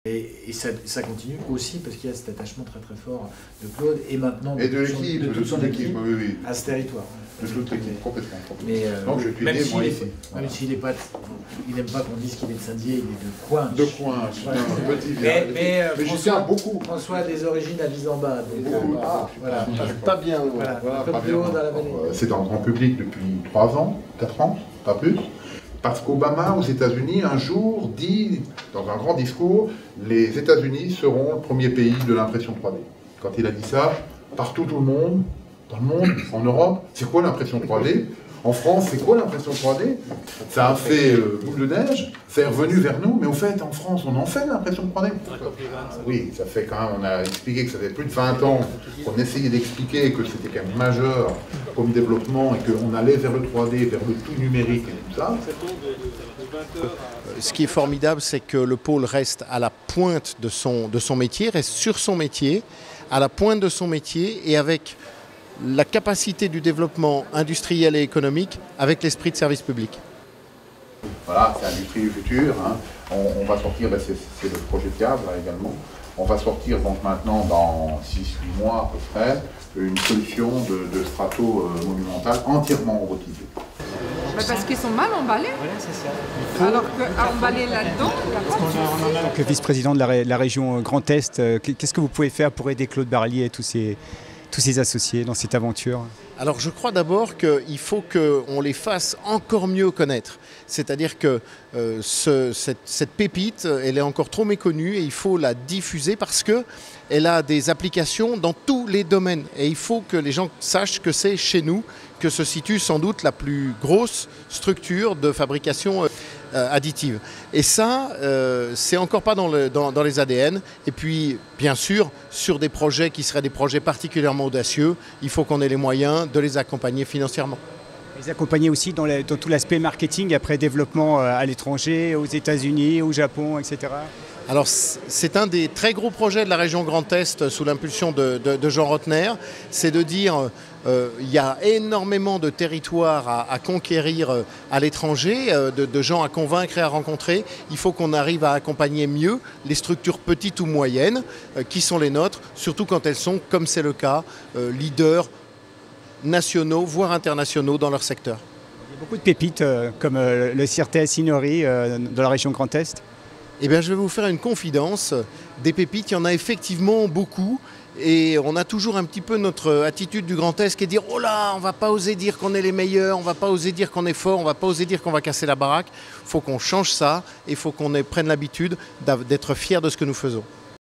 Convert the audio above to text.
Et ça continue aussi parce qu'il y a cet attachement très très fort de Claude et maintenant et de l'équipe, de toute son équipe oui. à ce territoire. De toute l'équipe, complètement. Mais donc je suis né, moi, ici. Même s'il n'aime pas qu'on dise qu'il est de Saint-Dié, il est de Coinches. De Coinches, c'est un petit village. Mais j'y tiens beaucoup. François a des origines à Visamba. Voilà. Pas bien loin. Voilà, un peu plus haut dans la vallée. C'est dans le grand public depuis 3 ans, 4 ans, pas plus. Parce qu'Obama, aux États-Unis, un jour, dit, dans un grand discours, les États-Unis seront le premier pays de l'impression 3D. Quand il a dit ça, partout, tout le monde, dans le monde, en Europe, c'est quoi l'impression 3D? En France, c'est quoi l'impression 3D? Ça a fait boule de neige, c'est revenu vers nous, mais au fait, en France, on en fait l'impression 3D. Oui, ça fait quand même, on a expliqué que ça fait plus de 20 ans qu'on essayait d'expliquer que c'était quand même majeur comme développement et qu'on allait vers le 3D, vers le tout numérique et tout ça. Ce qui est formidable, c'est que le pôle reste à la pointe de son métier, reste sur son métier, à la pointe de son métier et avec la capacité du développement industriel et économique avec l'esprit de service public. Voilà, c'est l'industrie du futur. Hein. On va sortir, c'est le projet de câble là, également. On va sortir donc maintenant dans 6-8 mois à peu près une solution de strato monumental entièrement robotisé. Parce qu'ils sont mal emballés. Voilà, c'est ça. Alors qu'emballer là-dedans, en tant que vice-président de la région Grand Est, qu'est-ce que vous pouvez faire pour aider Claude Barlier et tous ses associés dans cette aventure? Alors je crois d'abord qu'il faut qu'on les fasse encore mieux connaître. C'est-à-dire que cette pépite, elle est encore trop méconnue et il faut la diffuser parce qu'elle a des applications dans tous les domaines. Et il faut que les gens sachent que c'est chez nous que se situe sans doute la plus grosse structure de fabrication additive. Et ça, c'est encore pas dans les ADN. Et puis, bien sûr, sur des projets qui seraient des projets particulièrement audacieux, il faut qu'on ait les moyens de les accompagner financièrement. Les accompagner aussi dans tout l'aspect marketing, après développement à l'étranger, aux États-Unis, au Japon, etc. Alors c'est un des très gros projets de la région Grand Est sous l'impulsion de Jean Rotner, c'est de dire il y a énormément de territoires à conquérir à l'étranger, de gens à convaincre et à rencontrer. Il faut qu'on arrive à accompagner mieux les structures petites ou moyennes qui sont les nôtres, surtout quand elles sont, comme c'est le cas, leaders nationaux, voire internationaux dans leur secteur. Il y a beaucoup de pépites comme le Sirtes Inori de la région Grand Est. Eh bien, je vais vous faire une confidence. Des pépites, il y en a effectivement beaucoup. Et on a toujours un petit peu notre attitude du Grand Est qui est de dire « Oh là, on ne va pas oser dire qu'on est les meilleurs, on ne va pas oser dire qu'on est fort, on ne va pas oser dire qu'on va casser la baraque. » Il faut qu'on change ça et il faut qu'on prenne l'habitude d'être fiers de ce que nous faisons.